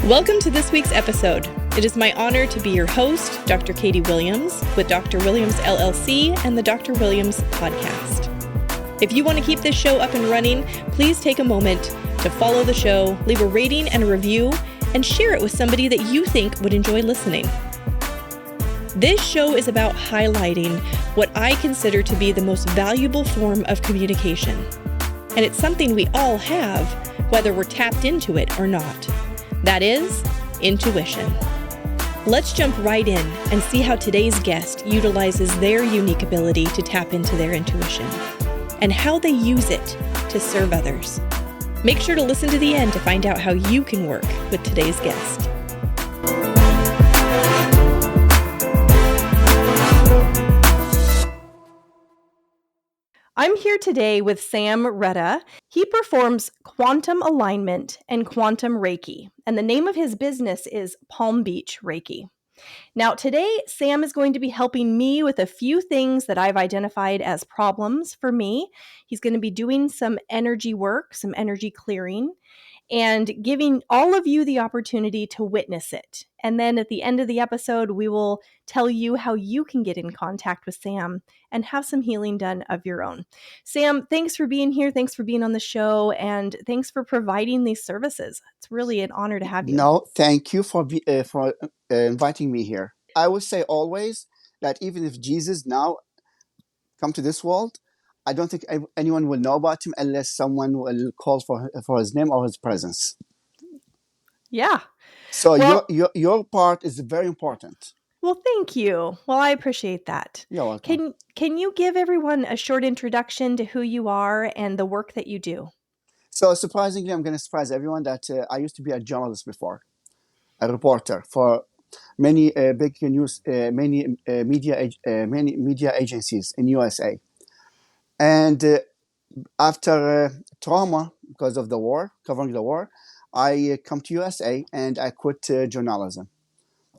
Welcome to this week's episode. It is my honor to be your host, Dr. Katie Williams, with Dr. Williams LLC and the Dr. Williams podcast. If you want to keep this show up and running, please take a moment to follow the show, leave a rating and a review, and share it with somebody that you think would enjoy listening. This show is about highlighting what I consider to be the most valuable form of communication. And it's something we all have, whether we're tapped into it or not. That is intuition. Let's jump right in and see how today's guest utilizes their unique ability to tap into their intuition and how they use it to serve others. Make sure to listen to the end to find out how you can work with today's guest. I'm here today with Sam Redha. He performs quantum alignment and quantum Reiki, and the name of his business is Palm Beach Reiki. Now, today, Sam is going to be helping me with a few things that I've identified as problems for me. He's going to be doing some energy work, some energy clearing, and giving all of you the opportunity to witness it. And then at the end of the episode, we will tell you how you can get in contact with Sam and have some healing done of your own. Sam, thanks for being here. Thanks for being on the show. And thanks for providing these services. It's really an honor to have you. No, thank you for inviting me here. I would say always that even if Jesus now come to this world, I don't think anyone will know about him unless someone will call for his name or his presence. Yeah. So your part is very important. Well, thank you. Well, I appreciate that. You're welcome. Can you give everyone a short introduction to who you are and the work that you do? So surprisingly, I'm going to surprise everyone that I used to be a journalist before, a reporter for many big news, many media agencies in USA. And after trauma because of the war, covering the war, I come to USA and I quit journalism.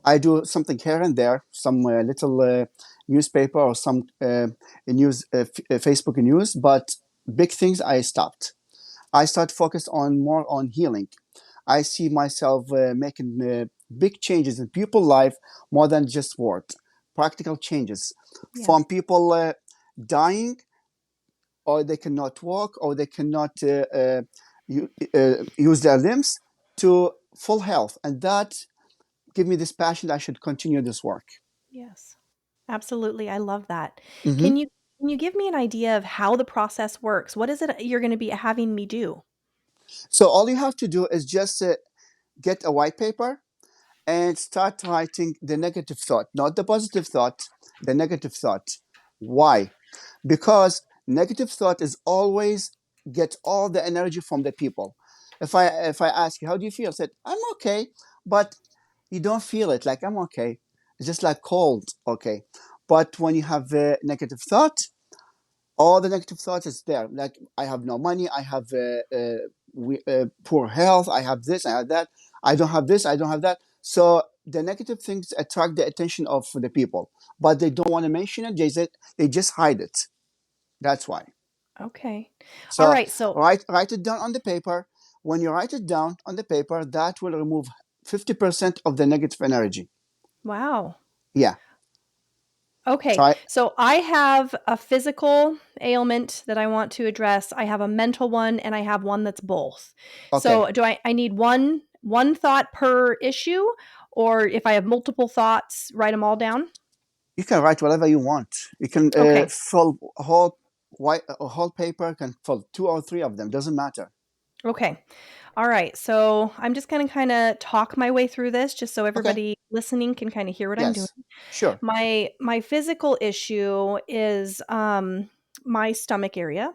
I do something here and there, some little newspaper or some news, Facebook news, but big things I stopped. I started focused more on healing. I see myself making big changes in people's life more than just words, practical changes from people dying, or they cannot walk, or they cannot use their limbs, to full health. And that give me this passion that I should continue this work. Yes, absolutely. I love that. Mm-hmm. Can you give me an idea of how the process works? What is it you're going to be having me do? So all you have to do is just get a white paper and start writing the negative thought, not the positive thought, the negative thought. Why? Because negative thought is always get all the energy from the people. If I ask you, how do you feel? I said, I'm okay, but you don't feel it. Like, I'm okay. It's just like cold. Okay. But when you have a negative thought, all the negative thoughts is there. Like, I have no money. I have poor health. I have this. I have that. I don't have this. I don't have that. So the negative things attract the attention of the people, but they don't want to mention it. They just hide it. That's why. Okay. So, all right. So write it down on the paper. When you write it down on the paper, that will remove 50% of the negative energy. Wow. Yeah. Okay. So I have a physical ailment that I want to address. I have a mental one, and I have one that's both. Okay. So do I need one thought per issue, or if I have multiple thoughts, write them all down? You can write whatever you want. You can fill a whole paper, can fill 2 or 3 of them. Doesn't matter. Okay. All right. So I'm just going to kind of talk my way through this just so everybody listening can kind of hear what I'm doing. Sure. My physical issue is my stomach area.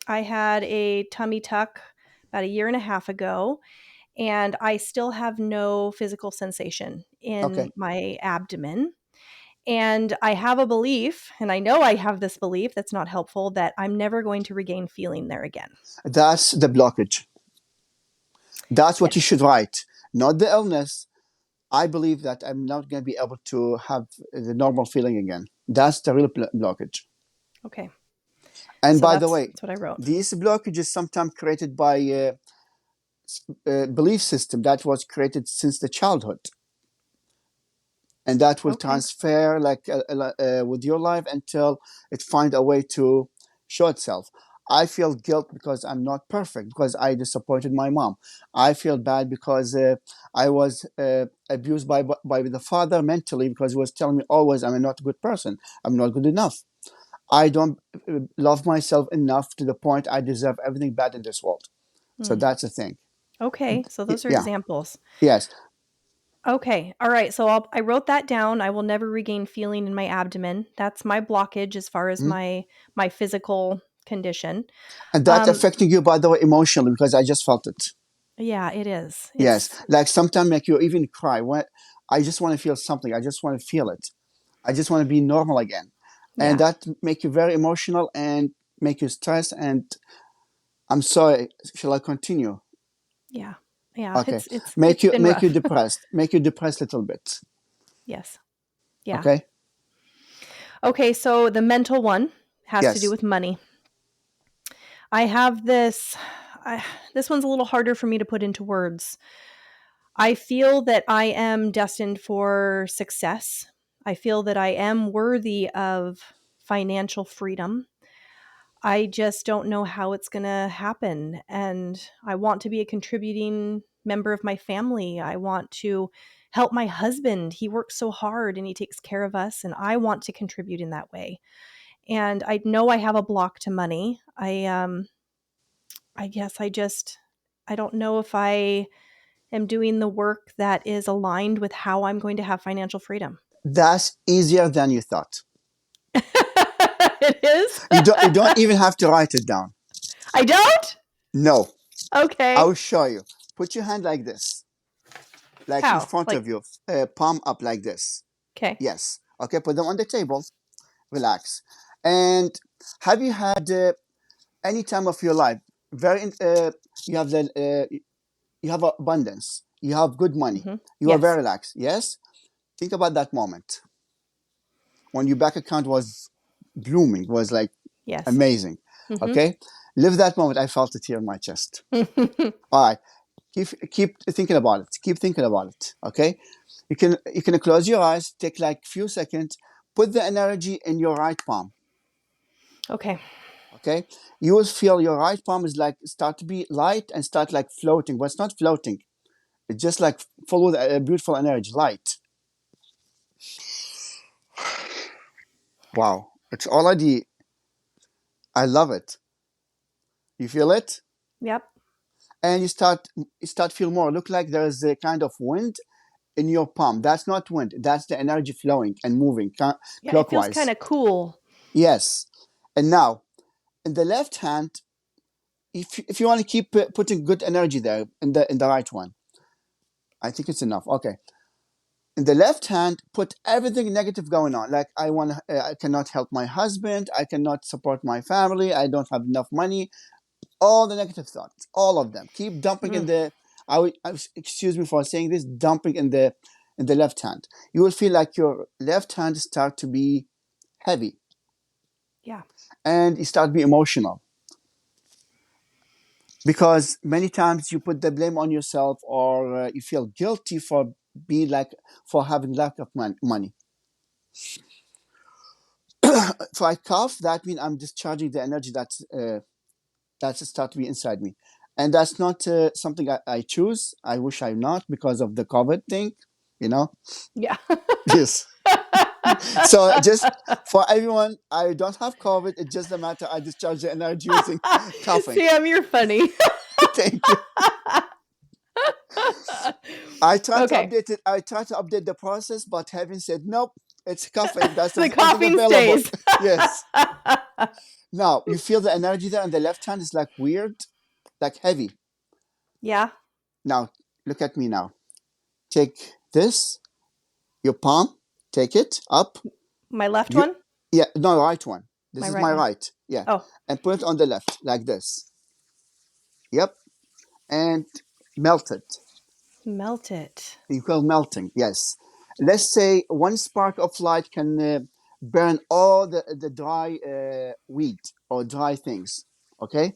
I had a tummy tuck about 1.5 years ago, and I still have no physical sensation in my abdomen. And I have a belief, and I know I have this belief that's not helpful, that I'm never going to regain feeling there again. That's the blockage. That's what you should write, not the illness. I believe that I'm not going to be able to have the normal feeling again. That's the real blockage. Okay. And so by the way, that's what I wrote. These blockages sometimes created by belief system that was created since the childhood, and that will transfer with your life until it find a way to show itself. I feel guilt because I'm not perfect, because I disappointed my mom. I feel bad because I was abused by the father mentally, because he was telling me always I'm not a good person, I'm not good enough, I don't love myself enough to the point I deserve everything bad in this world. So that's the thing. Okay, so those are Yeah. examples. Yes. Okay, all right. So I wrote that down. I will never regain feeling in my abdomen. That's my blockage as far as Mhm. my physical condition. And that's affecting you, by the way, emotionally, because I just felt it. Yeah, it is. Yes, like sometimes make you even cry. When I just want to feel something, I just want to feel it. I just want to be normal again, and Yeah, that make you very emotional and make you stress. And I'm sorry, shall I continue? yeah, yeah. Okay, It's been make you rough. depressed, make you depressed a little bit. Yes. Yeah. Okay. Okay, so the mental one has to do Yes. with money. I have this. This one's a little harder for me to put into words. I feel that I am destined for success. I feel that I am worthy of financial freedom. I just don't know how it's going to happen. And I want to be a contributing member of my family. I want to help my husband. He works so hard and he takes care of us, and I want to contribute in that way. And I know I have a block to money. I guess I don't know if I am doing the work that is aligned with how I'm going to have financial freedom. That's easier than you thought. It is? You don't even have to write it down. I don't? No, I Okay. will show you. Put your hand like this, like in How? front Like, of you, palm up like this. okay. Yes. Okay. Put them on the table. Relax. And have you had any time of your life very you have you have abundance, you have good money, you are very Yes. relaxed? Yes. Think about that moment when your bank account was blooming, was like Yes. amazing. Mhm. Okay, live that moment. I felt it here in my chest. All right, keep thinking about it, keep thinking about it. Okay, you can close your eyes, take like few seconds, put the energy in your right palm. Okay. Okay, you will feel your right palm is like start to be light and start like floating, but it's not floating, it's just like full with a beautiful energy, light. Wow, it's already, I love it. You feel it, Yep. and you start feel more, look like there is a kind of wind in your palm. That's not wind, that's the energy flowing and moving Yeah, it feels kind clockwise. of cool. Yes. And now in the left hand, if you want to keep putting good energy there in the right one, I think it's enough. Okay, in the left hand, put everything negative going on, like I cannot help my husband, I cannot support my family, I don't have enough money, all the negative thoughts, all of them keep dumping in Mm, the excuse me for saying this, dumping in the left hand. You will feel like your left hand start to be heavy, yeah. and you start to be emotional, because many times you put the blame on yourself, or you feel guilty for being like, for having lack of money. If I cough, that means I'm discharging the energy that's start to be inside me, and that's not something I choose. I wish I'm not, because of the COVID thing, you know. Yeah. Yes. So just for everyone, I don't have COVID. It's just a matter I discharge the energy using coughing. Sam, you're funny. Thank you. I tried to Okay. update it. I tried to update the process, but having said nope, it's coughing. That's The the only thing coughing available. stays. Yes. Now you feel the energy there on the left hand is like weird, like heavy. Yeah. Now look at me now. Take this, your palm, take it up. My left You, one? yeah, no, right one. This My is right my one. right. Yeah, Oh, and put it on the left like this. Yep, and melt it. melt it. You call melting. Yes. Let's say one spark of light can burn all the dry weed or dry things. Okay.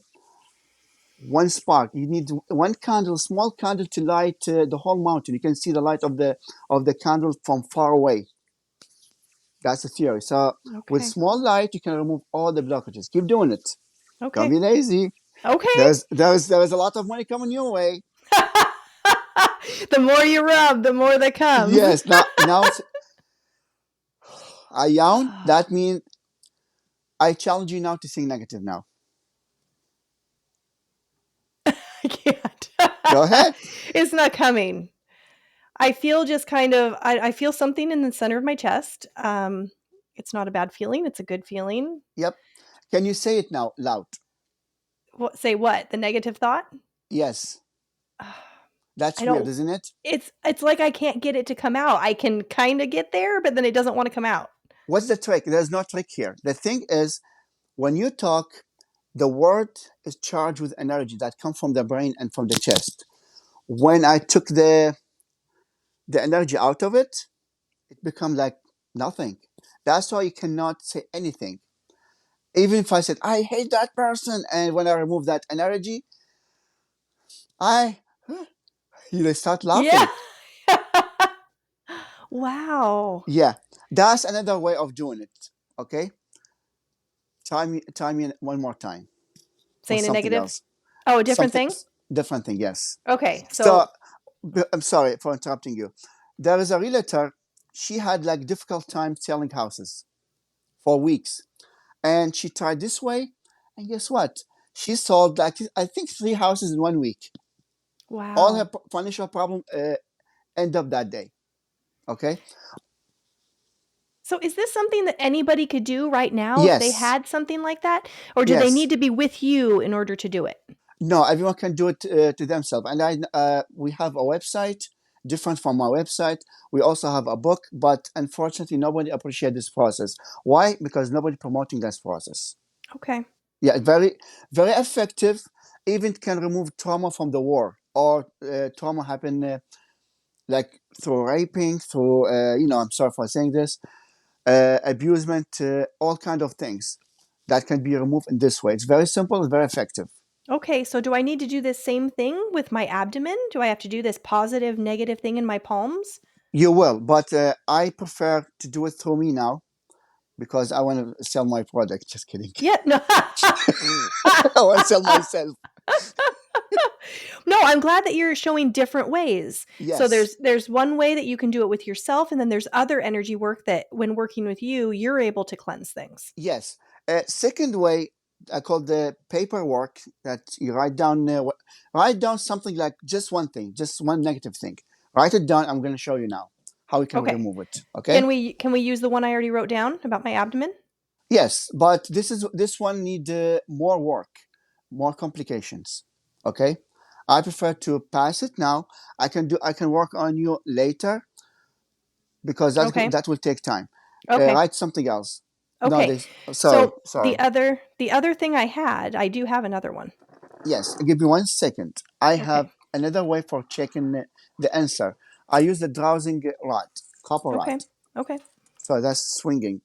one spark. You need one candle, small candle, to light the whole mountain. You can see the light of the candle from far away. That's the theory. So with Okay. small light, you can remove all the blockages. Keep doing it. Don't Okay. be lazy. Okay. There's a lot of money coming your way. The more you rub, the more that comes. Yes. Now it's I yawn. That means I challenge you now to think negative now. I can't. Go ahead. It's not coming. I feel just kind of, I feel something in the center of my chest. It's not a bad feeling. It's a good feeling. Yep. Can you say it now loud? Say what? The negative thought? Yes. That's I weird, don't, isn't it? it's like I can't get it to come out. I can kind of get there, but then it doesn't want to come out. What's the trick? There's no trick here. The thing is, when you talk, the word is charged with energy that comes from the brain and from the chest. When I took the energy out of it, it becomes like nothing. That's why you cannot say anything. Even if I said I hate that person, and when I remove that energy, I start Yeah. laughing. Wow. Yeah, that's another way of doing it. Okay, try me one more time with Saying a something negative. else. Oh, a different Something thing. different thing. Yes. Okay. So So, I'm sorry for interrupting you. There is a realtor. She had like difficult time selling houses for weeks, and she tried this way, and guess what? She sold like I think 3 houses in 1 week. All her wow. financial problem end up that day. Okay. So is this something that anybody could do right now if they Yes. had something like that? Or do they Yes. need to be with you in order to do it? No, everyone can do it to themselves. And we have a website different from our website. We also have a book, but unfortunately, nobody appreciates this process. Why? Because nobody promoting this process. Okay. Yeah, very, very effective. Even can remove trauma from the war or trauma happen like through raping, through I'm sorry for saying this, abusement, all kind of things that can be removed in this way. It's very simple and very effective. Okay, so do I need to do this same thing with my abdomen? Do I have to do this positive, negative thing in my palms? You will, but I prefer to do it through me now because I want to sell my product. Just kidding. Yeah, no. I want to sell myself. No, I'm glad that you're showing different ways. So Yes, there's one way that you can do it with yourself, and then there's other energy work that when working with you, you're able to cleanse things. yes. Second way, I call the paperwork that you write down something like just one thing, just one negative thing. Write it down. I'm going to show you now how we can Okay. remove it. Okay. Can we use the one I already wrote down about my abdomen? Yes, but this one need more work, more complications. Okay. I prefer to pass it now. I can work on you later because Okay. that will take time. Okay. Write something else. No, Okay. this. Sorry, So sorry. the other thing I do have another one. Yes, give me 1 second. I Okay. have another way for checking the answer. I use the dowsing rod, copper rod. Okay. Okay. So that's swinging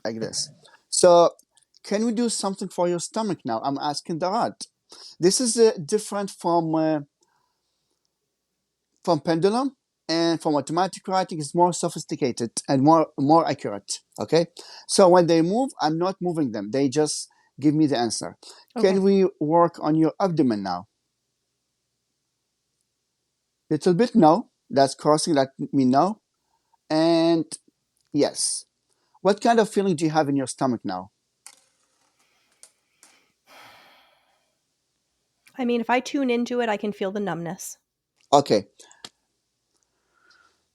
like this. So can we do something for your stomach now? I'm asking the rod. This is different from pendulum, and from automatic writing is more sophisticated and more accurate. Okay, so when they move, I'm not moving them, they just give me the answer. Okay. Can we work on your abdomen now? Little bit no, that's crossing, let me know. And yes, what kind of feeling do you have in your stomach now? I mean, if I tune into it, I can feel the numbness. Okay,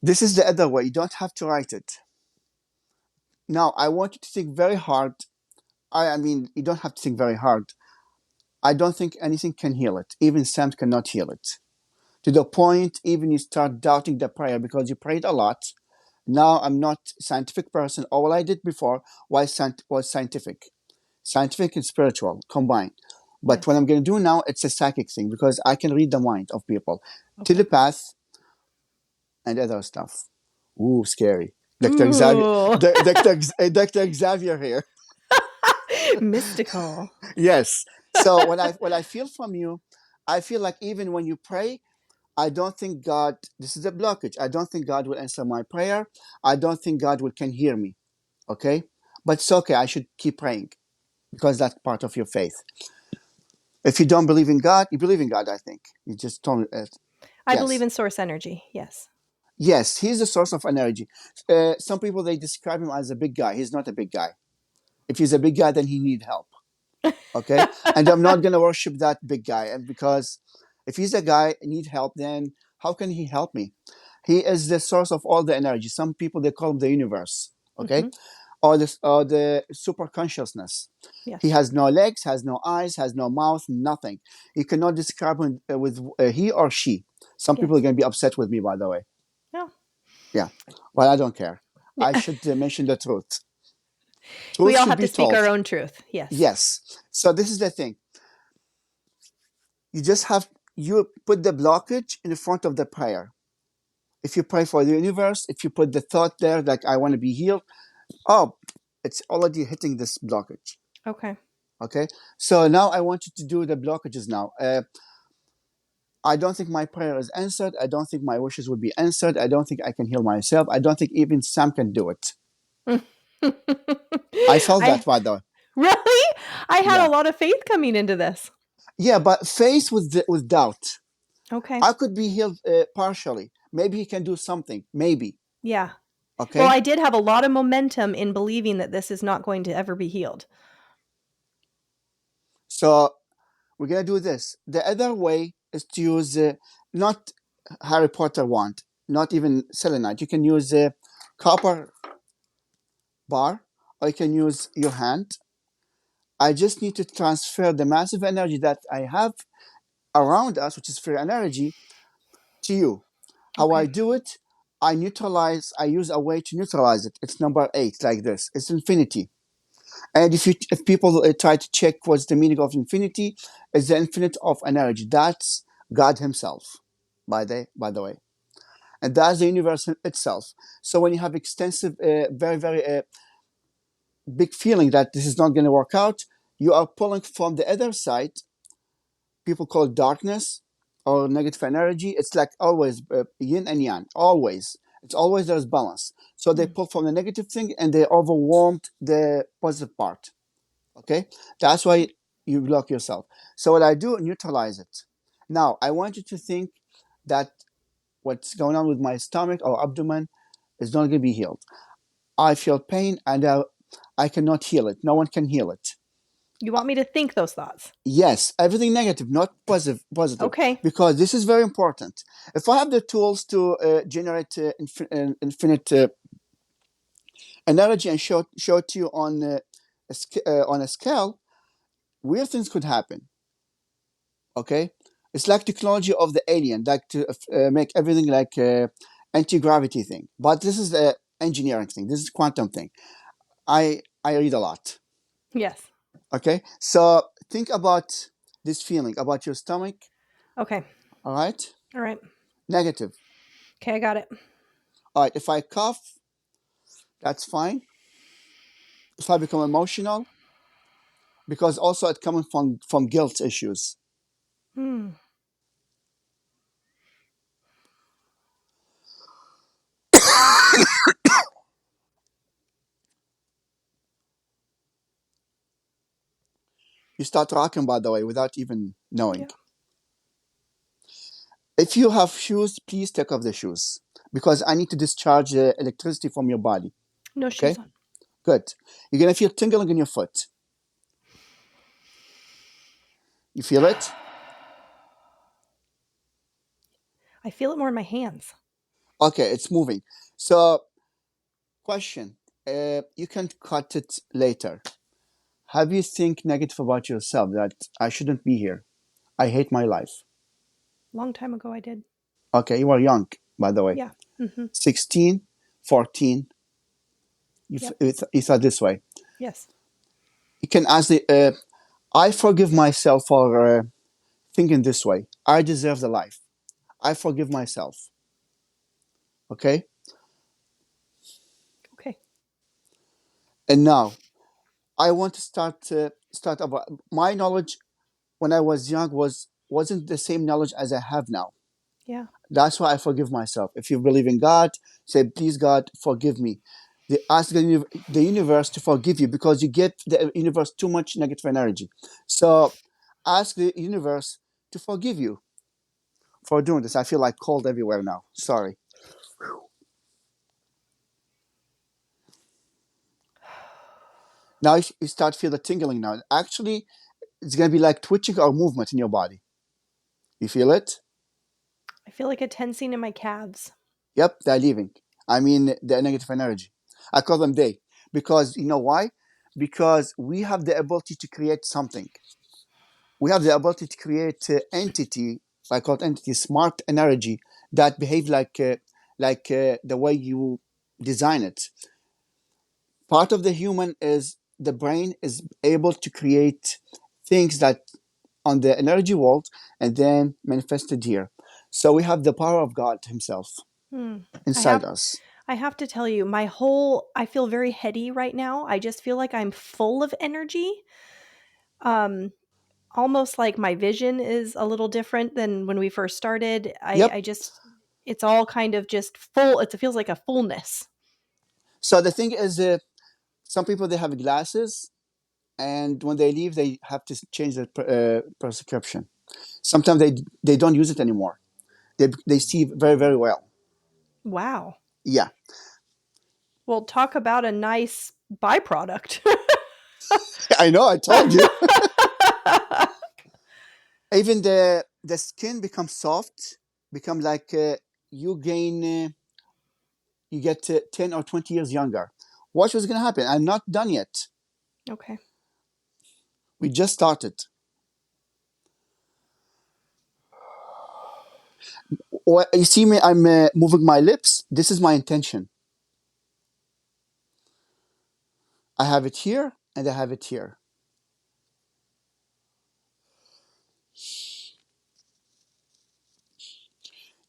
this is the other way, you don't have to write it. Now I want you to think very hard. I mean, you don't have to think very hard. I don't think anything can heal it. Even Sam cannot heal it. To the point, even you start doubting the prayer because you prayed a lot. Now I'm not a scientific person. All I did before was scientific and spiritual combined. But what Yes. I'm going to do now, it's a psychic thing because I can read the mind of people, Okay. telepath, and other stuff. Ooh, scary. Dr. Xavier, Ooh. Dr. Xavier here. Mystical. Yes. So when I feel from you, I feel like even when you pray, I don't think God. This is a blockage. I don't think God will answer my prayer. I don't think God will can hear me. Okay, but it's okay. I should keep praying because that's part of your faith. If you don't believe in God, you believe in God. I think you just don't. I believe Yes, in source energy. Yes. yes. He's the source of energy. Some people they describe him as a big guy. He's not a big guy. If he's a big guy, then he need help. Okay, and I'm not gonna worship that big guy, and because if he's a guy and need help, then how can he help me? He is the source of all the energy. Some people they call him the universe. Okay, Hmm. or the super consciousness. He Yes. has no legs, has no eyes, has no mouth, nothing. You cannot describe him with he or she. Some people are Yes. going to be upset with me, by the way. No. Yeah, well, I don't care. I Yeah. should mention the truth. We Truth all should have to be speak our told. own truth. Yes. Yes. So this is the thing. You just have you put the blockage in front of the prayer. If you pray for the universe, if you put the thought there, like I want to be healed, oh, it's already hitting this blockage. Okay. Okay. So now I want you to do the blockages now. I don't think my prayer is answered. I don't think my wishes will be answered. I don't think I can heal myself. I don't think even Sam can do it. I felt that, I by the way. really, I had Yeah. a lot of faith coming into this. Yeah, but faced with doubt, Okay. I could be healed partially. Maybe he can do something. Maybe. Yeah. Well, Okay. I did have a lot of momentum in believing that this is not going to ever be healed. So we're gonna do this. The other way is to use not Harry Potter wand, not even selenite. You can use a copper bar, or you can use your hand. I just need to transfer the massive energy that I have around us, which is free energy, to you. How I Okay. do it, I neutralize. I use a way to neutralize it. It's number 8, like this. It's infinity. And if people try to check what's the meaning of infinity, it's the infinite of energy. That's God Himself, by the way, and that's the universe itself. So when you have extensive, very very big feeling that this is not going to work out, you are pulling from the other side. People call it darkness or negative energy. It's like always yin and yang. Always, it's always there's balance. So they Mm. pull from the negative thing and they overwhelmed the positive part. Okay, that's why you block yourself. So what I do, neutralize it. Now I want you to think that what's going on with my stomach or abdomen is not going to be healed. I feel pain and I cannot heal it. No one can heal it. You want me to think those thoughts? Yes, everything negative, not positive, Okay. because this is very important. If I have the tools to generate infinite energy and show it to you on a scale, weird things could happen. Okay, it's like technology of the alien, like to make everything like anti-gravity thing. But this is the engineering thing. This is quantum thing. I read a lot. Yes. Okay, so think about this feeling about your stomach. Okay. All right, All right. negative. Okay, I got it. All right, if I cough, that's fine. If I become emotional, because also it coming from guilt issues. Hmm. You start rocking, by the way, without even knowing. Yeah. If you have shoes, please take off the shoes because I need to discharge the electricity from your body. No Okay, shoes on. good. You're gonna feel tingling in your foot. You feel it? I feel it more in my hands. Okay, it's moving. So, question: you can cut it later. Have you think negative about yourself that I shouldn't be here? I hate my life. Long time ago, I did. Okay, you are young, by the way. Yeah. Mm-hmm. 16, 14. Yep. You thought this way. Yes. You can ask I forgive myself for thinking this way. I deserve the life. I forgive myself. Okay? Okay. And now I want to start about my knowledge. when I was young wasn't the same knowledge as I have now. Yeah. That's why I forgive myself. If you believe in God, say, please, God, forgive me. Ask the universe to forgive you because you give the universe too much negative energy. So ask the universe to forgive you for doing this. I feel like cold everywhere now. Sorry. Now you start feel the tingling now. Actually, it's going to be like twitching or movement in your body. You feel it? I feel like a tensing in my calves. Yep, they're leaving. I mean, the negative energy. I call them they. Because you know why? Because we have the ability to create something. We have the ability to create entity, I call it entity, smart energy that behave like the way you design it. Part of the human is the brain is able to create things that on the energy world and then manifested here. So we have the power of God Himself Hmm. I inside have us. I have to tell you, I feel very heady right now. I just feel like I'm full of energy. Um, almost like my vision is a little different than when we first started. Yep. I just, it's all kind of just full. It feels like a fullness. So the thing is, some people they have glasses, and when they leave, they have to change their prescription. Sometimes they don't use it anymore. They see very very well. Wow. Yeah, Well, talk about a nice byproduct. I know. I told you. Even the skin becomes soft, become like you gain, you get 10 or 20 years younger. Watch what's gonna happen. I'm not done yet. Okay. We just started. You see me? I'm moving my lips. This is my intention. I have it here and I have it here.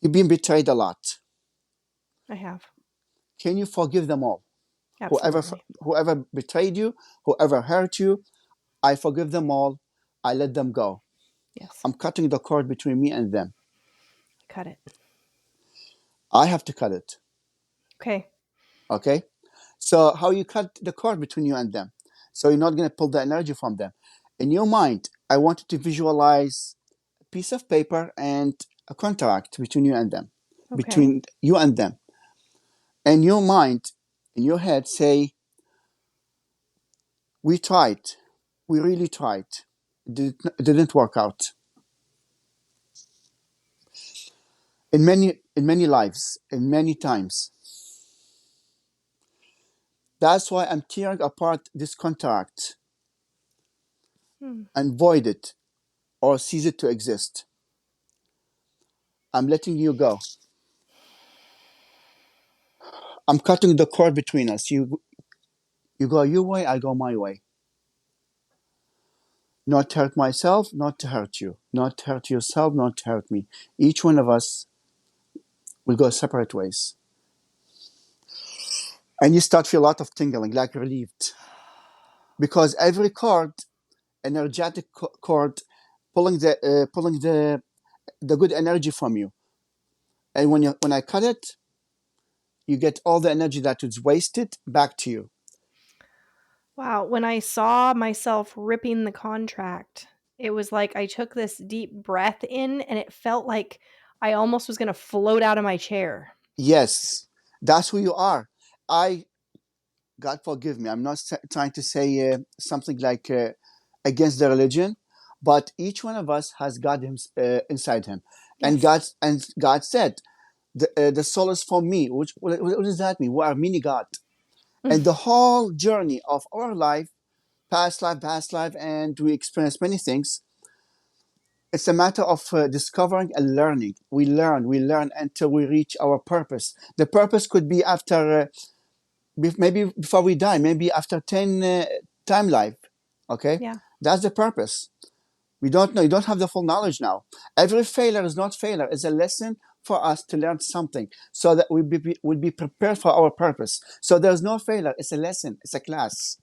You've been betrayed a lot. I have. Can you forgive them all? Whoever Absolutely. whoever betrayed you, whoever hurt you, I forgive them all. I let them go. Yes. I'm cutting the cord between me and them. Cut it. I have to cut it. Okay. Okay? So how you cut the cord between you and them? So you're not gonna pull the energy from them. In your mind, I want you to visualize a piece of paper and a contract between you and them. Okay. Between you and them. And your mind, in your head, say, we tried. We really tried. It didn't work out. In many lives, in many times. That's why I'm tearing apart this contract Hmm. and void it or cease it to exist. I'm letting you go. I'm cutting the cord between us. You go your way, I go my way. Not to hurt myself, not to hurt you. Not to hurt yourself, not to hurt me. Each one of us will go separate ways. And you start feel a lot of tingling, like relieved. Because every cord, energetic cord, pulling the good energy from you. And when I cut it, you get all the energy that was wasted back to you. Wow. When I saw myself ripping the contract, it was like I took this deep breath in and it felt like I almost was going to float out of my chair. Yes, that's who you are. I God forgive me. I'm not trying to say something like against the religion, but each one of us has God inside him, and Yes. God said, the soul is for me. Which what does that mean? We are mini God, and the whole journey of our life, past life, and we experience many things. It's a matter of discovering and learning. We learn until we reach our purpose. The purpose could be after maybe before we die, maybe after 10 time life. Okay, Yeah. that's the purpose. We don't know. You don't have the full knowledge now. Every failure is not failure. It's a lesson for us to learn something so that we'll be prepared for our purpose. So there's no failure. It's a lesson. It's a class.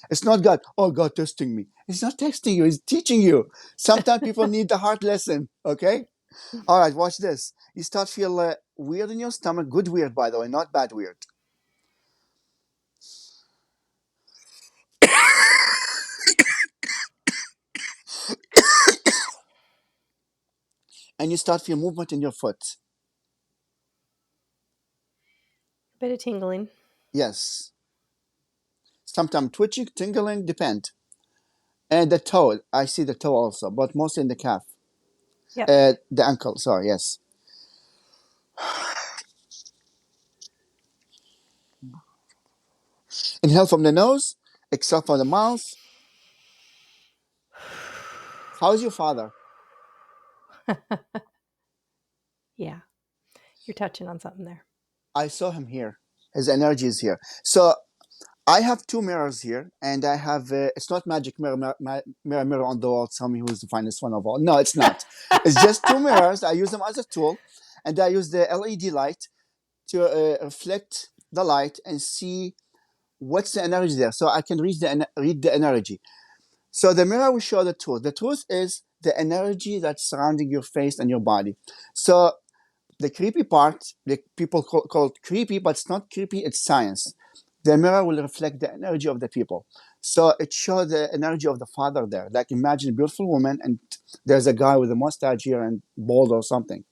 It's not God. Oh, God testing me. He's not testing you. He's teaching you. Sometimes people need the hard lesson. Okay. All right. Watch this. You start feel weird in your stomach. Good weird, by the way, not bad weird. And you start feel movement in your foot. Bit of tingling. Yes. Sometimes twitching, tingling, depend. And the toe. I see the toe also, but mostly in the calf. Yep. The ankle. Sorry. Yes. Inhale from the nose. Exhale from the mouth. How's your father? Yeah. You're touching on something there. I saw him here. His energy is here. So I have two mirrors here, and I have it's not magic mirror on the wall. Tell me who's the finest one of all. No, it's not. It's just two mirrors. I use them as a tool, and I use the LED light to reflect the light and see what's the energy there, so I can read the energy. So the mirror will show the truth. The truth is the energy that's surrounding your face and your body. So the creepy part, the people call it creepy, but it's not creepy, it's science. The mirror will reflect the energy of the people. So it shows the energy of the father there. Like imagine a beautiful woman and there's a guy with a mustache here and bald or something.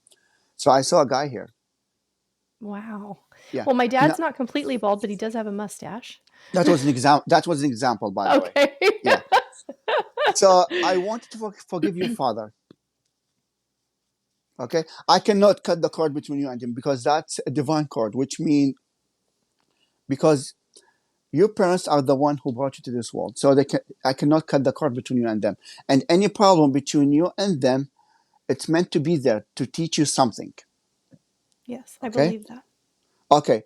So I saw a guy here. Wow. Yeah. Well, my Now, dad's not completely bald, but he does have a mustache. that was an example. That was an example, by the way. Okay. Yeah. So I wanted to forgive your father. Okay. I cannot cut the cord between you and him because that's a divine cord, which means because your parents are the one who brought you to this world. So I cannot cut the cord between you and them. And any problem between you and them, it's meant to be there to teach you something. Yes, I Okay? believe that. Okay.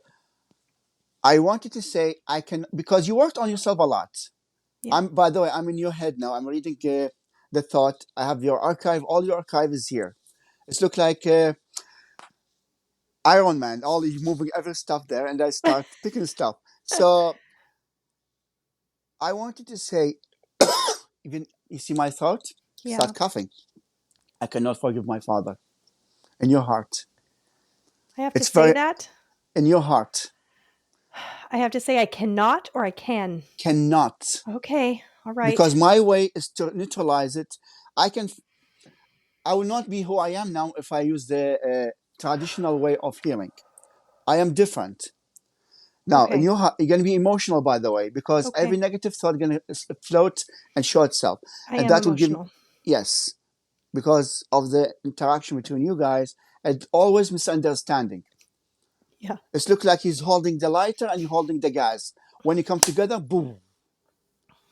I wanted to say because you worked on yourself a lot. Yeah. By the way, I'm in your head now. I'm reading the thought. I have your archive. All your archive is here. It's look like Iron Man. All you moving every stuff there, and I start picking stuff. So I wanted to say, even you see my thought, Yeah. start coughing. I cannot forgive my father. In your heart, I have it's to say very that. in your heart. I have to say I cannot or I can. Cannot, Okay. All right. because my way is to neutralize it. I will not be who I am now if I use the traditional way of healing. I am different. Now, in Okay. your heart, you're going to be emotional, by the way, because Okay. every negative thought is going to float and show itself. I And am that will give, emotional. yes, because of the interaction between you guys, and always misunderstanding. Yeah. It looks like he's holding the lighter and you're holding the gas. When you come together, boom.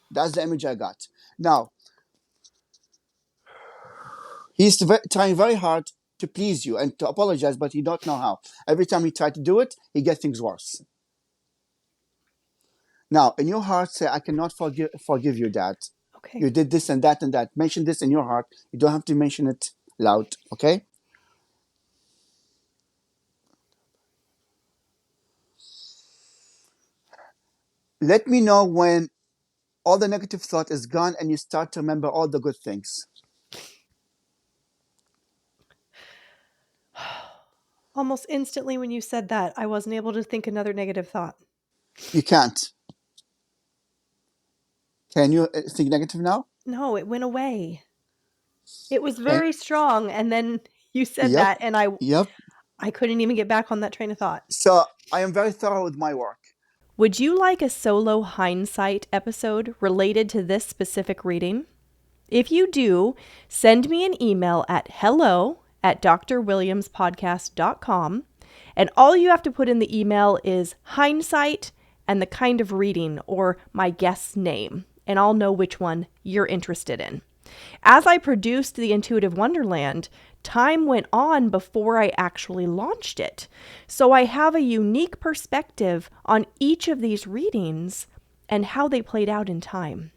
That's the image I got. Now, he's trying very hard to please you and to apologize, but he don't know how. Every time he try to do it, he gets things worse. Now, in your heart, say, I cannot forgive you, Dad. Okay. You did this and that and that. Mention this in your heart. You don't have to mention it loud, okay? Let me know when all the negative thought is gone and you start to remember all the good things. Almost instantly when you said that, I wasn't able to think another negative thought. You can't. Can you think negative now? No, it went away. It was Can, very strong, and then you said yep, that, and yep. I couldn't even get back on that train of thought. So I am very thorough with my work. Would you like a solo hindsight episode related to this specific reading? If you do, send me an email at hello@drwilliamspodcast.com, and all you have to put in the email is hindsight and the kind of reading or my guest's name, and I'll know which one you're interested in. As I produced the Intuitive Wonderland, time went on before I actually launched it. So I have a unique perspective on each of these readings and how they played out in time.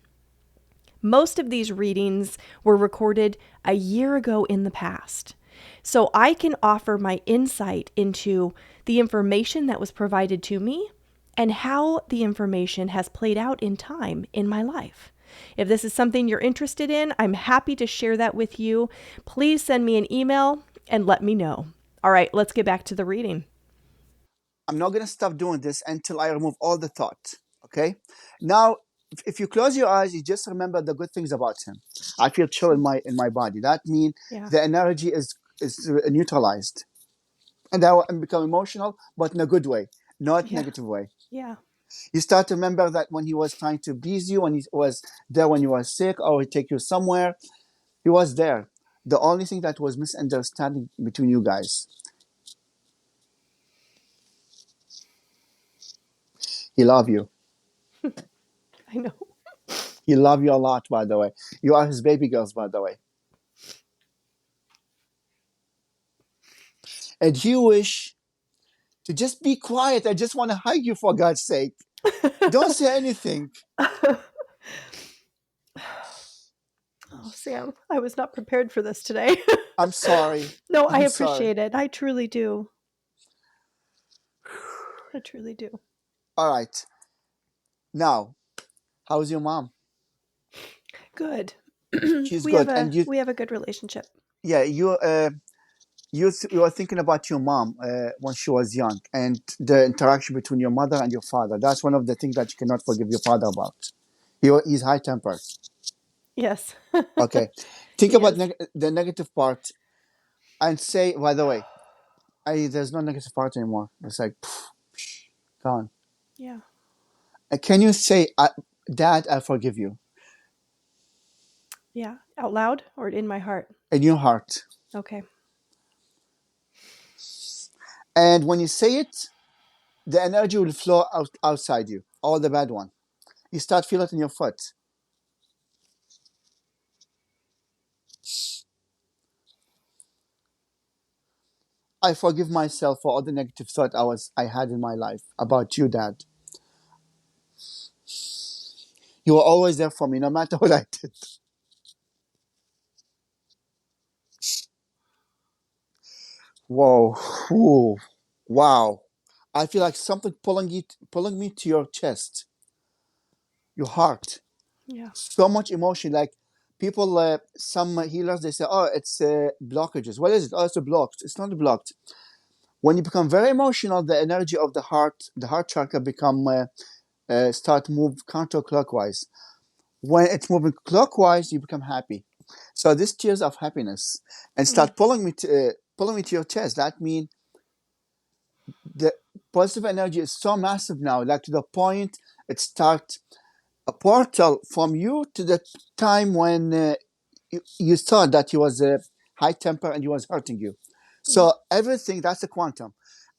Most of these readings were recorded a year ago in the past. So I can offer my insight into the information that was provided to me and how the information has played out in time in my life. If this is something you're interested in, I'm happy to share that with you. Please send me an email and let me know. All right, let's get back to the reading. I'm not going to stop doing this until I remove all the thought. Okay. Now, if you close your eyes, you just remember the good things about him. I feel chill in my body. That means Yeah. the energy is neutralized, and I become emotional, but in a good way, not Yeah. negative way. Yeah. You start to remember that when he was trying to please you, when he was there when you were sick, or he take you somewhere, he was there. The only thing that was misunderstanding between you guys. He love you. I know. He love you a lot, by the way. You are his baby girls, by the way. And you wish to just be quiet. I just want to hug you, for God's sake. Don't say anything. Oh, Sam, I was not prepared for this today. I'm sorry. No, I I'm sorry. appreciate it. I truly do. I truly do. All right. Now, how's your mom? Good. She's good. And you, we have a good relationship. yeah, you were thinking about your mom when she was young, and the interaction between your mother and your father. That's one of the things that you cannot forgive your father about. He's high tempered. Yes. Okay. Think He about is. the negative part and say, by the way, there's no negative part anymore. It's like, gone. Yeah. Can you say, Dad, I forgive you Yeah. Out loud or in my heart? in your heart? Okay. And when you say it, the energy will flow outside you, all the bad one. You start feel it in your foot. I forgive myself for all the negative thought I had in my life about you, Dad. You were always there for me, no matter what I did. Whoa, Ooh. Wow! I feel like something pulling me to your chest, your heart. Yeah. So much emotion. Like people, some healers, they say, "Oh, it's blockages." What is it? Oh, it's a blocked. It's not blocked. When you become very emotional, the energy of the heart chakra become start move counterclockwise. When it's moving clockwise, you become happy. So this tears of happiness and Mm. start pulling me to your chest. That means the positive energy is so massive now, like to the point it starts a portal from you to the time when you thought that he was high temper and he was hurting you. Mm. So everything, that's a quantum.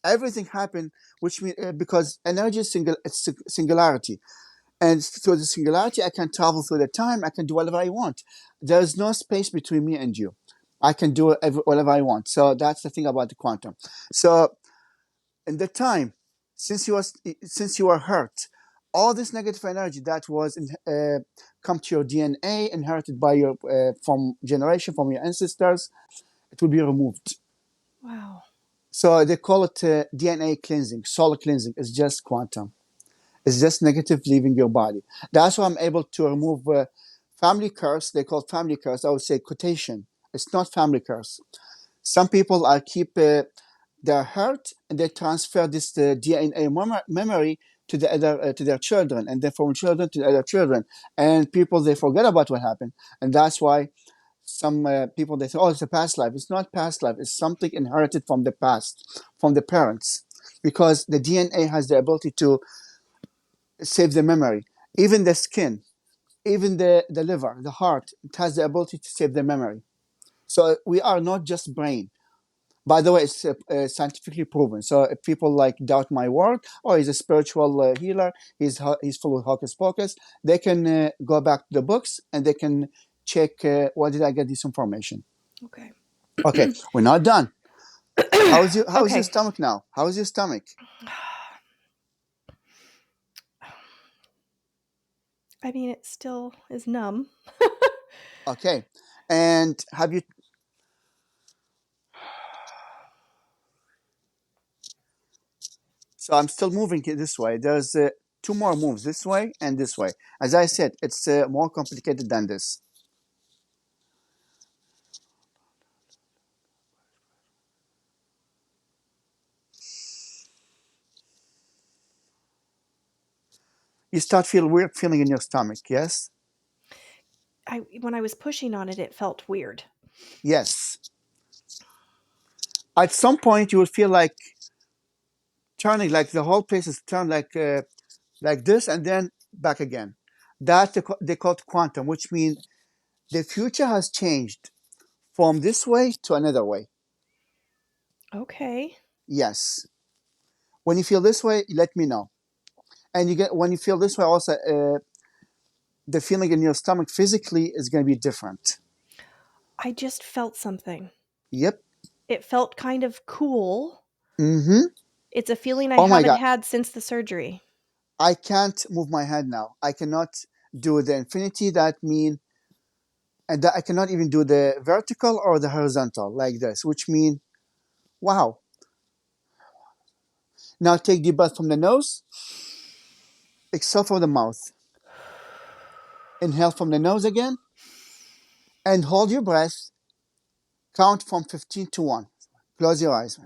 Everything happened, which means because energy is it's singularity, and through the singularity, I can travel through the time. I can do whatever I want. There is no space between me and you. I can do whatever I want. So that's the thing about the quantum. So in the time, since you were hurt, all this negative energy that was come to your DNA, inherited by your from generation from your ancestors, it will be removed. Wow. So they call it DNA cleansing, soul cleansing. It's just quantum. It's just negative leaving your body. That's why I'm able to remove family curse. They call it family curse. I would say quotation. It's not family curse. Some people are keep their hurt and they transfer this DNA memory to the other to their children, and then from children to the other children. And people, they forget about what happened, and that's why some people, they say, "Oh, it's a past life." It's not past life. It's something inherited from the past, from the parents, because the DNA has the ability to save the memory. Even the skin, even the liver, the heart, it has the ability to save the memory. So we are not just brain. By the way, it's scientifically proven. So if people like doubt my word, or he's a spiritual healer, he's full of hocus pocus, they can go back to the books and they can check where did I get this information. Okay. Okay, we're not done. How's your Okay. stomach now? How's your stomach? I mean, it still is numb. Okay, and have you? So I'm still moving it this way. There's two more moves, this way and this way. As I said, it's more complicated than this. You start feel weird feeling in your stomach, yes? When I was pushing on it, it felt weird. Yes. At some point, you will feel like turning, like the whole place is turned like this, and then back again. That they call it quantum, which means the future has changed from this way to another way. Okay. Yes. When you feel this way, let me know. And you get when you feel this way, also the feeling in your stomach physically is going to be different. I just felt something. Yep. It felt kind of cool. Mm-hmm. It's a feeling I Oh my haven't God. had since the surgery. I can't move my hand now. I cannot do the infinity. That mean, and that I cannot even do the vertical or the horizontal like this, which mean, wow. Now take deep breath from the nose, exhale from the mouth. Inhale from the nose again, and hold your breath. Count from 15 to 1. Close your eyes.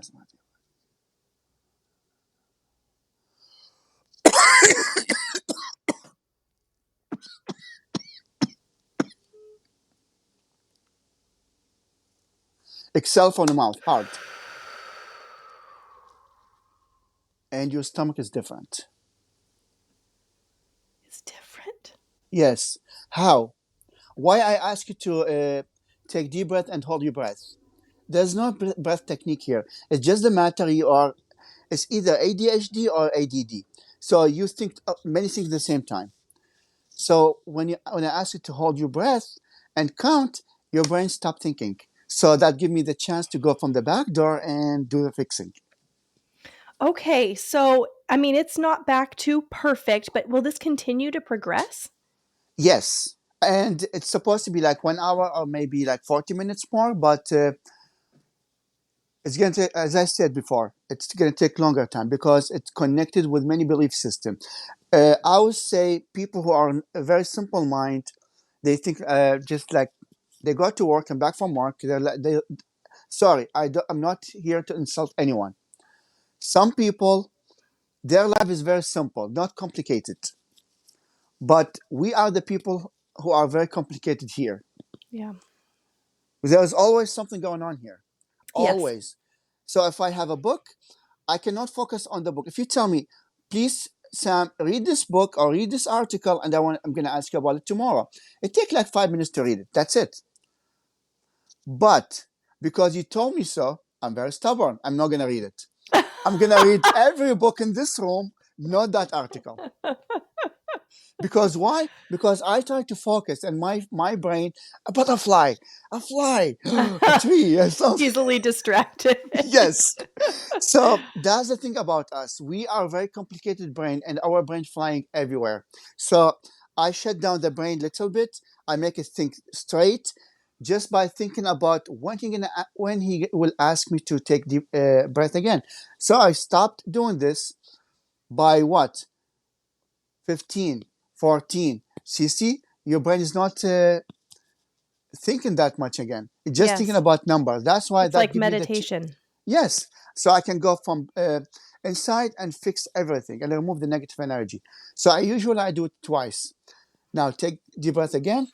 Exhale from the mouth, hard. And your stomach is different. It's different. Yes. How? Why I ask you to take deep breath and hold your breath? There's no breath technique here. It's just the matter you are. It's either ADHD or ADD. So you think many things at the same time. So when I ask you to hold your breath and count, your brain stop thinking. So that give me the chance to go from the back door and do the fixing. Okay, so I mean, it's not back to perfect, but will this continue to progress? Yes, and it's supposed to be like 1 hour or maybe like 40 minutes more, but it's going to, as I said before, it's going to take longer time because it's connected with many belief systems. I would say people who are a very simple mind, they think just like they go to work and back from work. Sorry, I'm not here to insult anyone. Some people, their life is very simple, not complicated. But we are the people who are very complicated here. Yeah. There's always something going on here. Yes. Always. So if I have a book, I cannot focus on the book. If you tell me, please, Sam, read this book or read this article, and I'm going to ask you about it tomorrow. It takes like 5 minutes to read it. That's it. But because you told me so, I'm very stubborn. I'm not going to read it. I'm going to read every book in this room, not that article. Because why? Because I try to focus, and my brain, a butterfly, a fly, a tree, something. Easily distracted. Yes. So that's the thing about us. We are a very complicated brain, and our brain flying everywhere. So I shut down the brain a little bit. I make it think straight, just by thinking about when he will ask me to take deep breath again. So I stopped doing this by what? 15, 14. See, your brain is not thinking that much again. It's just thinking Yes. about numbers. That's why It's that like gives me meditation. yes. So I can go from inside and fix everything and remove the negative energy. So I do it twice. Now take deep breath again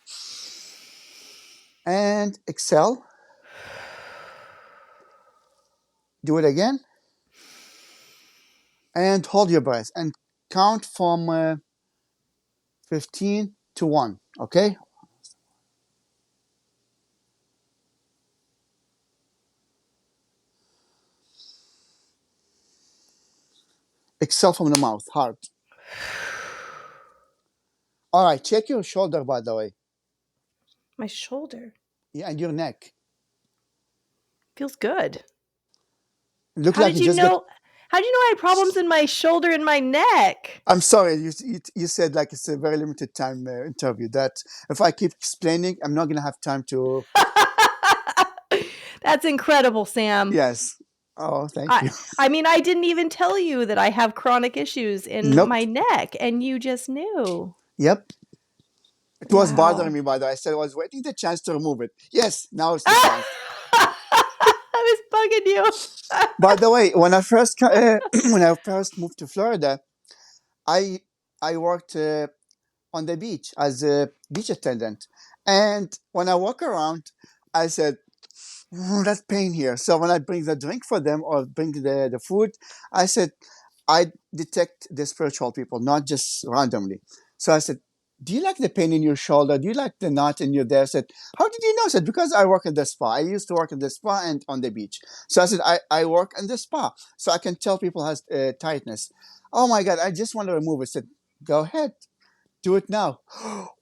and exhale. Do it again and hold your breath and count from 15 to 1. Okay? Exhale from the mouth, hard. All right, check your shoulder, by the way. My shoulder Yeah, and your neck. feels good. Look How like did you you just got. know? How did you know I had problems in my shoulder and my neck? I'm sorry, you said like it's a very limited time interview. That if I keep explaining, I'm not going to have time to. That's incredible, Sam. Yes. Oh, thank I you. I mean, I didn't even tell you that I have chronic issues in Nope. my neck, and you just knew. Yep. It was bothering Wow. me, by the way. I said I was waiting the chance to remove it. Yes, now it's the I chance. was bugging you. By the way, when I first when I first moved to Florida, I I worked on the beach as a beach attendant, and when I walk around, I said, that's pain here. So when I bring the drink for them or bring the food, I said, I detect the spiritual people, not just randomly. So I said, do you like the pain in your shoulder? Do you like the knot in your there? I said, how did you know? I said, because I work in the spa. I used to work in the spa and on the beach. So I said, I work in the spa. So I can tell people has tightness. Oh my God, I just want to remove it. I said, go ahead. Do it now.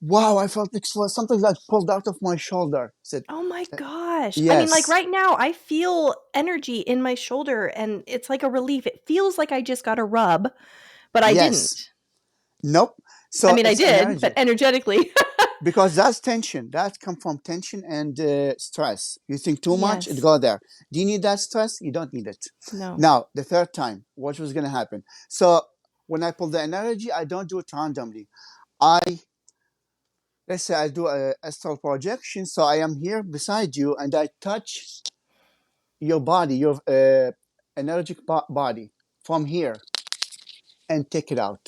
Wow, I felt something like pulled out of my shoulder. I said, Oh my gosh. I mean, like yes. right now, I feel energy in my shoulder and it's like a relief. It feels like I just got a rub, but I Yes. didn't. Nope. I So mean, I it's did, but energy energetically. because that's tension. That come from tension and stress. You think too much, it Yes. go there. Do you need that stress? You don't need it. No. Now the third time, what was going to happen? So when I pull the energy, I don't do it randomly. I let's say I do a astral projection. So I am here beside you, and I touch your body, your energetic body from here, and take it out.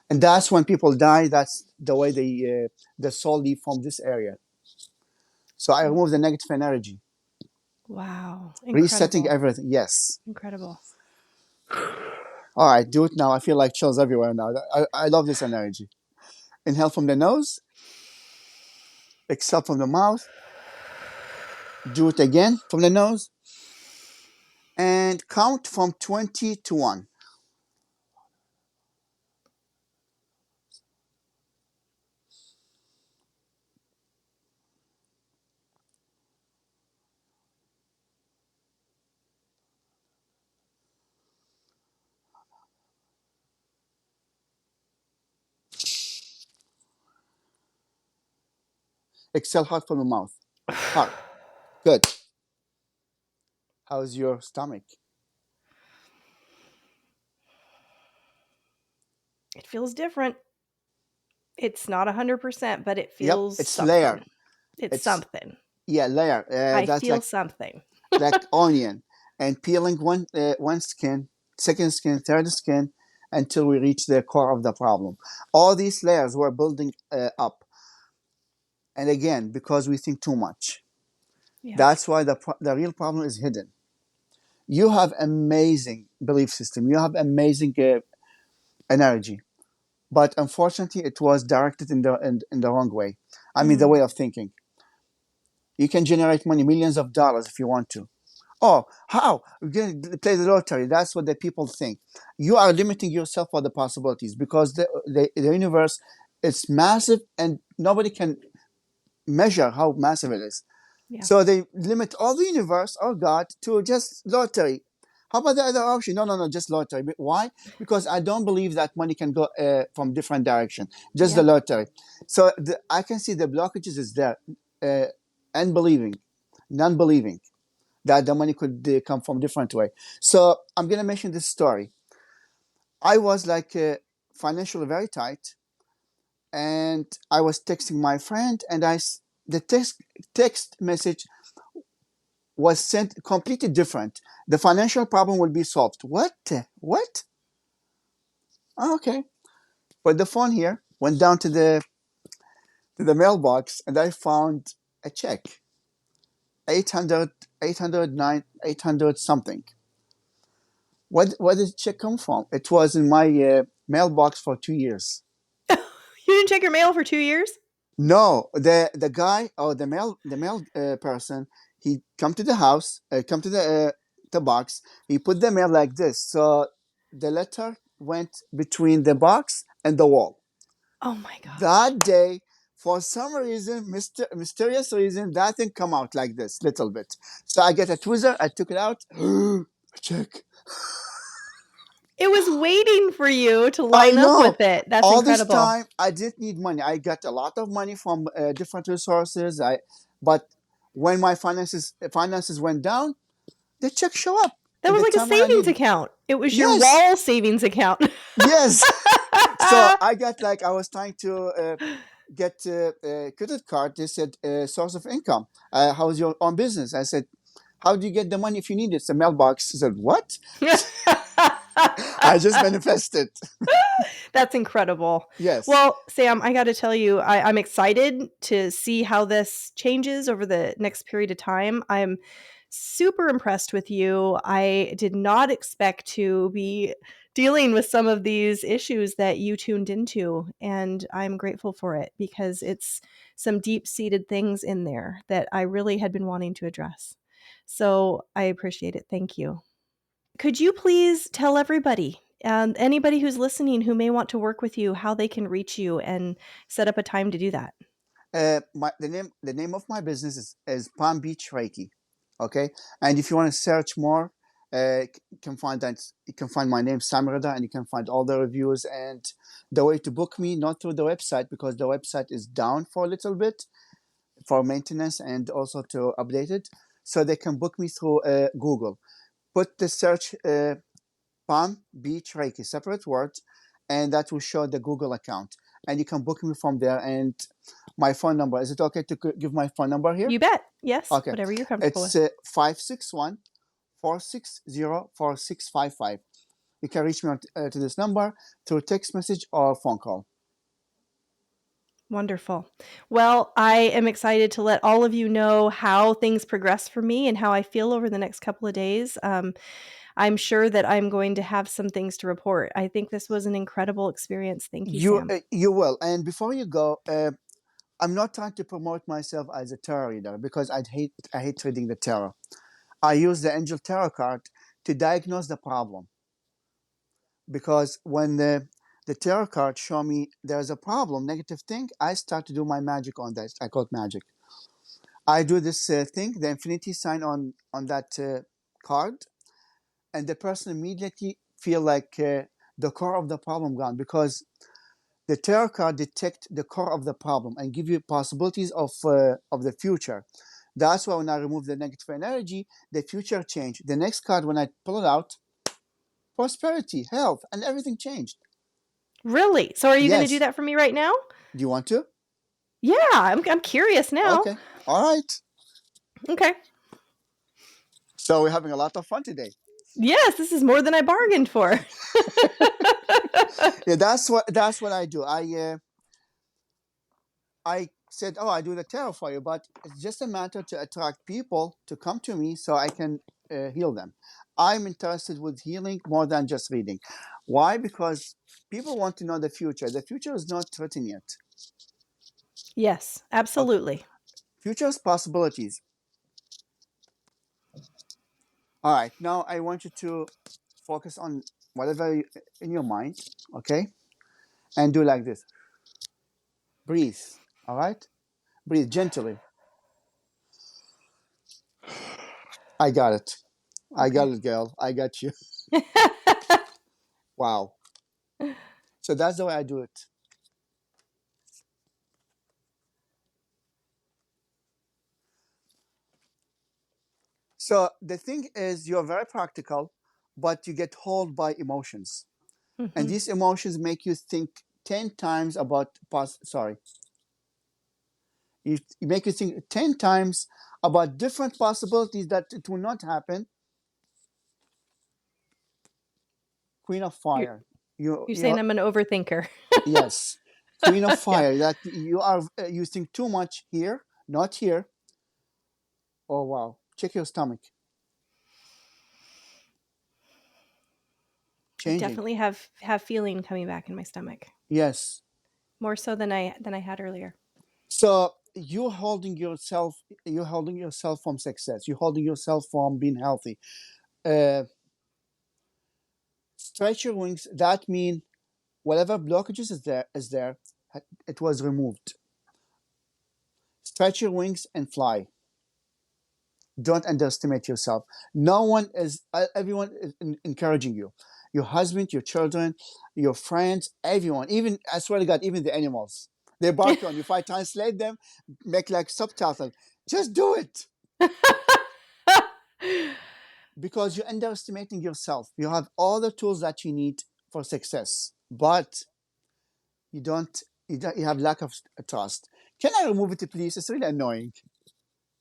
And that's when people die. That's the way the soul leave from this area. So I remove the negative energy, Wow. resetting Incredible. everything. Yes. Incredible. All right, do it now. I feel like chills everywhere now. I love this energy. Inhale from the nose, exhale from the mouth. Do it again from the nose, and count from 20 to 1. Exhale hard from the mouth. Hard. Good. How's your stomach? It feels different. It's not 100%, but it Yep, feels it's layer. something. It's It's something. yeah, layer. I That's feel something. like onion, and peeling one skin, second skin, third skin, until we reach the core of the problem. All these layers we're building up, and again, because we think too much. Yeah. That's why the real problem is hidden. You have amazing belief system. You have amazing energy, but unfortunately, it was directed in the wrong way. I mean, the Mm. way of thinking. You can generate money, millions of dollars if you want to. Oh, how? We're going to play the lottery. That's what the people think. You are limiting yourself for the possibilities because the universe is massive and nobody can measure how massive it is. Yeah. So they limit all the universe or God to just lottery. How about the other option? No, no, no, just lottery. Why? Because I don't believe that money can go from different direction. Just the Yeah. lottery. So I can see the blockages is there. Uh, unbelieving, non-believing that the money could come from different way. So I'm gonna mention this story. I was like financially very tight, and I was texting my friend, and the text message was sent completely different. The financial problem will be solved. What? What? Oh, okay. Put the phone here. Went down to the mailbox, and I found a check. 800, 800 something. Where did the check come from? It was in my mailbox for 2 years. You didn't check your mail for 2 years? No, the guy or the mail person, he come to the house, come to the box. He put the mail like this, so the letter went between the box and the wall. Oh my gosh. That day, for some reason, mysterious reason, that thing come out like this, little bit. So I get a tweezer, I took it out, check. It was waiting for you to I line up know. with it. That's All this incredible. time, I didn't need money. I got a lot of money from different resources. But when my finances went down, the check show up. That was the like a time when I savings need. account. It was your Yes, wall savings account. yes. So I got like I was trying to get a credit card. They said source of income. How's your own business? I said, how do you get the money if you need it? It's a mailbox. I said, what? I just manifested. That's incredible. Yes. Well, Sam, I got to tell you, I'm excited to see how this changes over the next period of time. I'm super impressed with you. I did not expect to be dealing with some of these issues that you tuned into, and I'm grateful for it because it's some deep-seated things in there that I really had been wanting to address. So I appreciate it. Thank you. Could you please tell everybody, anybody who's listening who may want to work with you, how they can reach you and set up a time to do that? The name of my business is Palm Beach Reiki. Okay, and if you want to search more, you can find that. You can find my name, Sam Redha, and you can find all the reviews and the way to book me. Not through the website because the website is down for a little bit for maintenance and also to update it. So they can book me through Google. Put the search Palm Beach Reiki, separate words, and that will show the Google account. And you can book me from there. And my phone number, is it okay to give my phone number here? You bet. Yes. Okay. Whatever you're comfortable It's with. 561 460 4655. You can reach me to this number through text message or phone call. Wonderful. Well, I am excited to let all of you know how things progress for me and how I feel over the next couple of days. I'm sure that I'm going to have some things to report. I think this was an incredible experience. Thank you, Sam. You will. And before you go, I'm not trying to promote myself as a tarot reader because I hate reading the tarot. I use the angel tarot card to diagnose the problem. Because when the tarot card show me there's a problem, negative thing, I start to do my magic on that. I call it magic. I do this thing, the infinity sign on that card, and the person immediately feel like the core of the problem gone because the tarot card detect the core of the problem and give you possibilities of the future. That's why when I remove the negative energy, the future change. The next card, when I pull it out, prosperity, health, and everything changed. Really? So are you going to Yes. do that for me right now? Do you want to? Yeah, I'm curious now. Okay. All right. Okay. So we're having a lot of fun today. Yes, this is more than I bargained for. Yeah, that's what I do. I said, oh, I do the tarot for you, but it's just a matter to attract people to come to me so I can heal them. I'm interested with healing more than just reading. Why? Because people want to know the future. The future is not written yet. Yes, absolutely. Okay. Future's possibilities. All right. Now I want you to focus on whatever in your mind, okay? And do like this. Breathe. All right? Breathe gently. I got it. I got it, girl. I got you. Wow. So that's the way I do it. So the thing is, you're very practical, but you get held by emotions. And these emotions make you think 10 times about you make you think 10 times about different possibilities that it will not happen. Queen of Fire. You're saying I'm an overthinker. Yes. Queen of Fire. Yeah. That you think too much here, not here. Oh wow. Check your stomach. I Changing. definitely have feeling coming back in my stomach. Yes. More so than I had earlier. So you're holding yourself from success. You're holding yourself from being healthy. Stretch your wings. That means whatever blockages is there, it was removed. Stretch your wings and fly. Don't underestimate yourself. No one is. Everyone is encouraging you. Your husband, your children, your friends, everyone. Even I swear to God, even the animals. They bark on you. If I translate them, make like subtitle. Just do it. because you're underestimating yourself. You have all the tools that you need for success, but you don't. You have lack of trust. Can I remove it, please? It's really annoying.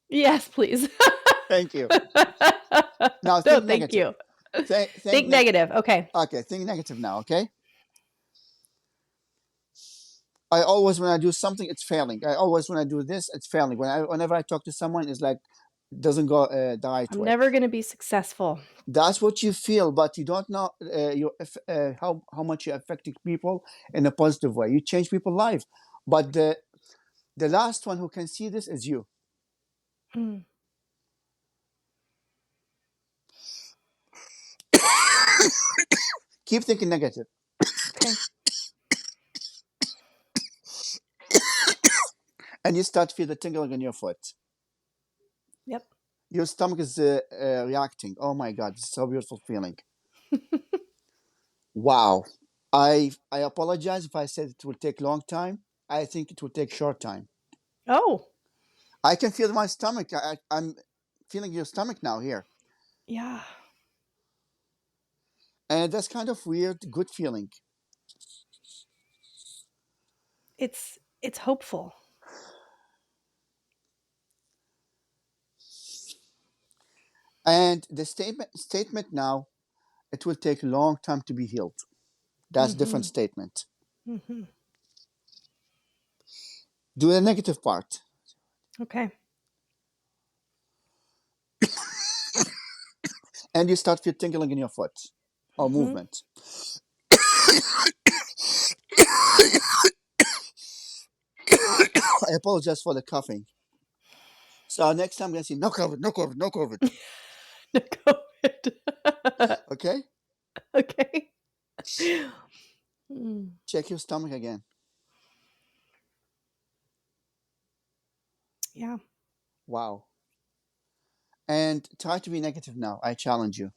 Yes, please. Thank you. Now No, think thank negative. you. Think Negative. Okay. Okay, think negative now. Okay. I always, when I do something, it's failing. I always, when I do this, it's failing. Whenever I talk to someone, it's like doesn't go the right I'm way. never going to be successful. That's what you feel, but you don't know how much you're affecting people in a positive way. You change people's life, but the last one who can see this is you. Mm. Keep thinking negative, Okay. and you start to feel the tingling in your foot. Yep. Your stomach is reacting. Oh my God, it's so beautiful feeling. Wow. I apologize if I said it will take long time. I think it will take short time. Oh, I can feel my stomach. I'm feeling your stomach now here. yeah. And that's kind of weird, good feeling. It's hopeful. And the statement now, it will take a long time to be healed. That's different statement. Mm-hmm. Do the negative part. Okay. And you start feel tingling in your foot or Mm-hmm. movement. I apologize for the coughing. So next time I'm gonna say no COVID, no COVID, no COVID. No COVID. Okay? Okay. Mm. Check your stomach again. Yeah. Wow. And try to be negative now. I challenge you.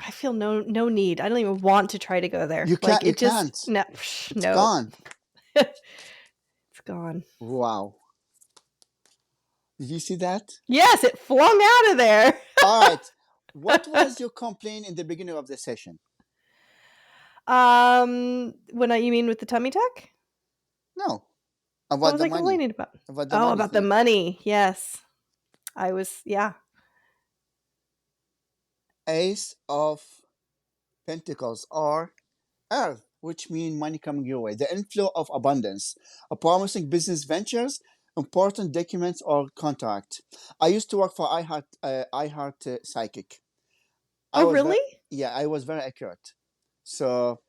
I feel no need. I don't even want to try to go there. You Like can't. You it just can't. no. It's No. gone. It's gone. Wow. Did you see that? Yes, it flung out of there. All right. What was your complaint in the beginning of the session? You mean with the tummy tuck? No. What About was the I money. complaining about? About the Oh, money about the thing. money. Yes. I was, yeah. Ace of Pentacles or Earth, which mean money coming your way. The inflow of abundance, a promising business ventures, important documents or contract. I used to work for iHeart Psychic. Oh, really? I was very accurate. So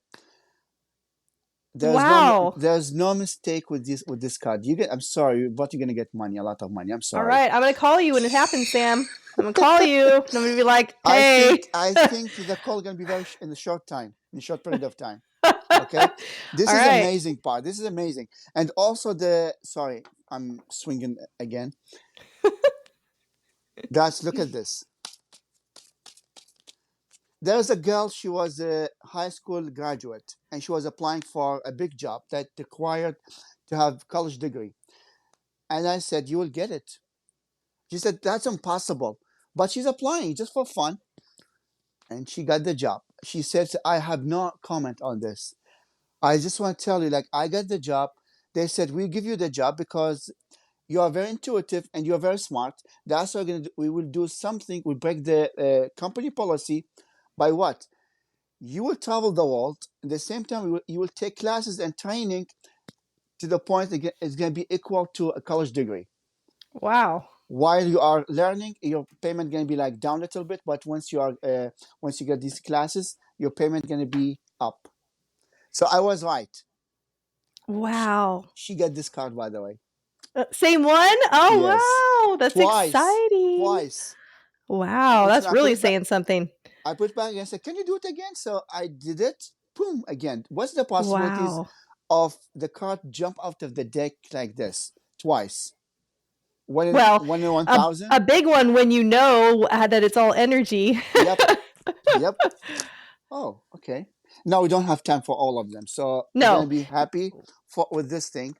Wow. there's no mistake with this card. I'm sorry, but you're gonna get money, a lot of money. I'm All sorry. right. I'm going to call you when it happens, Sam. I'm going to call you. And I'm going to be like, hey. I think the call gonna be very in a short time, in a short period of time. Okay, this All is right. amazing part. This is amazing, and also sorry, I'm swinging again. Look at this. There's a girl. She was a high school graduate, and she was applying for a big job that required to have college degree. And I said, "You will get it." She said, "That's impossible," but she's applying just for fun, and she got the job. She said, "I have no comment on this. I just want to tell you, like, I got the job. They said, we'll give you the job because you are very intuitive and you're very smart. That's what we will do something. We'll break the company policy by what? You will travel the world. At the same time, you will take classes and training to the point that it's going to be equal to a college degree. Wow. While you are learning, your payment going to be like down a little bit, but once you get these classes, your payment going to be up. So I was right. Wow. She got this card, by the way. Same one? Oh, Yes. wow. That's Twice. exciting. Twice. Wow. That's really saying something. I put it back and said, can you do it again? So I did it. Boom, again. What's the possibilities of the card jump out of the deck like this? Twice. One in 1,000? A big one when you know that it's all energy. Yep. Yep. Oh, okay. Now we don't have time for all of them. So no. You're going to be happy with this thing.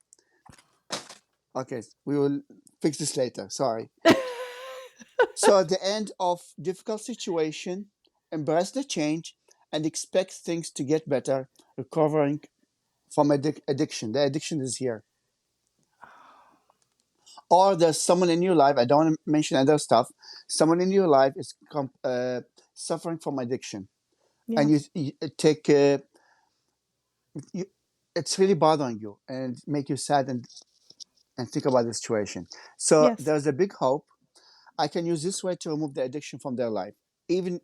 Okay, we will fix this later. Sorry. So at the end of difficult situation, embrace the change and expect things to get better, recovering from addiction. The addiction is here. Or there's someone in your life, I don't want to mention other stuff, someone in your life is suffering from addiction. Yeah. And you take, it's really bothering you and make you sad and think about the situation. So Yes. there's a big hope. I can use this way to remove the addiction from their life, even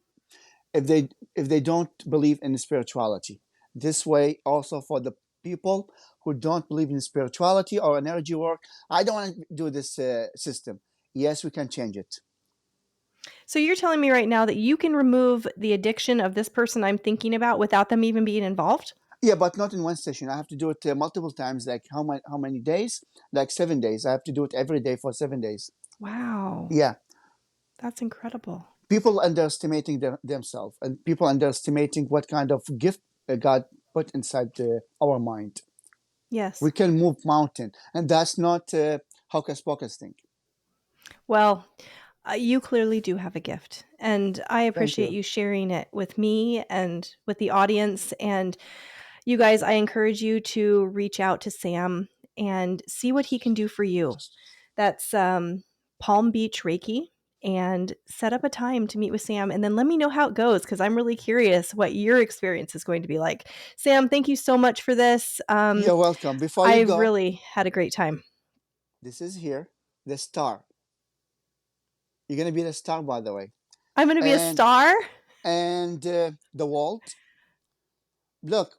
if they don't believe in spirituality. This way also for the people who don't believe in spirituality or energy work, I don't want to do this system. Yes, we can change it. So you're telling me right now that you can remove the addiction of this person I'm thinking about without them even being involved? Yeah, but not in one session. I have to do it multiple times. Like how many days? Like 7 days. I have to do it every day for 7 days. Wow. Yeah. That's incredible. People underestimating themselves, and people underestimating what kind of gift God put inside our mind. Yes. We can move mountain, and that's not hocus pocus thing. Well, you clearly do have a gift, and I Thank appreciate you. you sharing it with me and with the audience. And you guys, I encourage you to reach out to Sam and see what he can do for you. That's Palm Beach Reiki, and set up a time to meet with Sam, and then let me know how it goes, because I'm really curious what your experience is going to be like. Sam, thank you so much for this. You're welcome. Before you I've go, really had a great time. this is here the star. You're gonna be the star, by the way, I'm going to be a and star? the world. Look,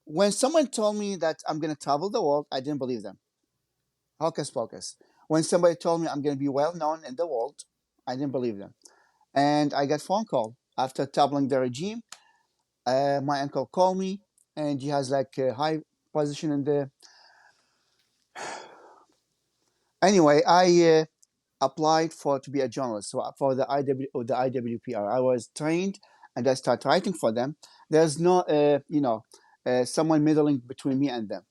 when someone told me that I'm gonna travel the world, I didn't believe them. Hocus pocus. When somebody told me I'm gonna be well known in the world, I didn't believe them. And I got phone call after toppling the regime. My uncle called me, and he has like a high position in the. Anyway, I applied for to be a journalist, so for the IWPR. I was trained, and I started writing for them. There's no, someone middling between me and them.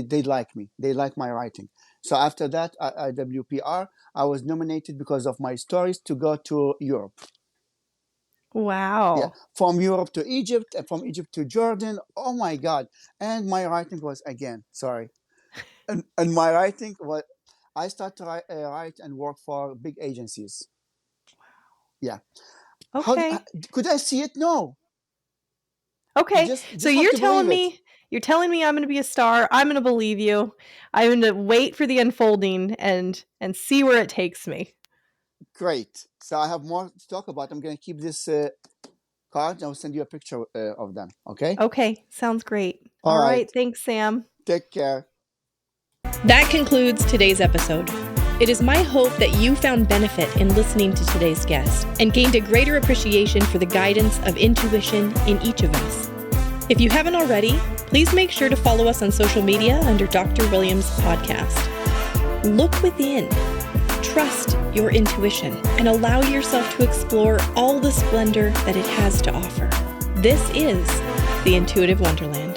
They like me. They like my writing. So after that, IWPR, I was nominated because of my stories to go to Europe. Wow. Yeah, from Europe to Egypt, and from Egypt to Jordan. Oh my God! And my writing was again sorry, and my writing was I started to write and work for big agencies. Yeah. Okay. Could I see it? No. Okay. Just So have you're to believe telling it. me I'm going to be a star. I'm going to believe you. I'm going to wait for the unfolding and see where it takes me. Great. So I have more to talk about. I'm going to keep this card. I'll send you a picture of them. Okay. Okay. Sounds great. All All right. right. Thanks, Sam. Take care. That concludes today's episode. It is my hope that you found benefit in listening to today's guest and gained a greater appreciation for the guidance of intuition in each of us. If you haven't already, please make sure to follow us on social media under Dr. Williams Podcast. Look within, trust your intuition, and allow yourself to explore all the splendor that it has to offer. This is the Intuitive Wonderland.